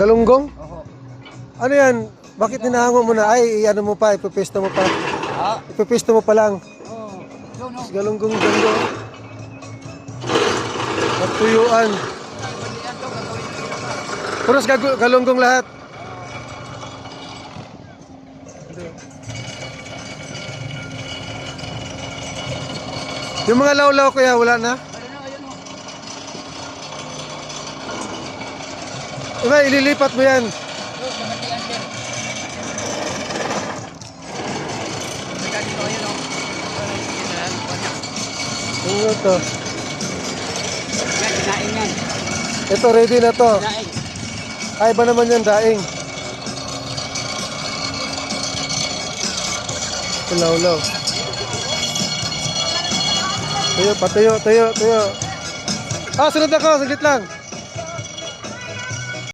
Galunggong? Oho. Ano yan? Bakit hinahango mo na? Ay, ano mo pa, ipipisto mo pa. Ha? Ipipisto mo pa lang. Oo. Yun, no? Galunggong gando. Matuyuan. Yan to, gagawin ko yun. Puros galunggong lahat. Yung mga lawlaw kaya wala na? Ayun na, ayun, no? Diba, ililipat mo yan. Yo, kumatian, sir. Teka, dito, ayun, no? Ano to? Yan, kinain yan. Ito, ready na to. Kinain. Ay, ba naman yan, daing? Ito, lawlaw. Tuyo, patuyo, tuyo, tuyo. Ah, sunod ako, saglit lang.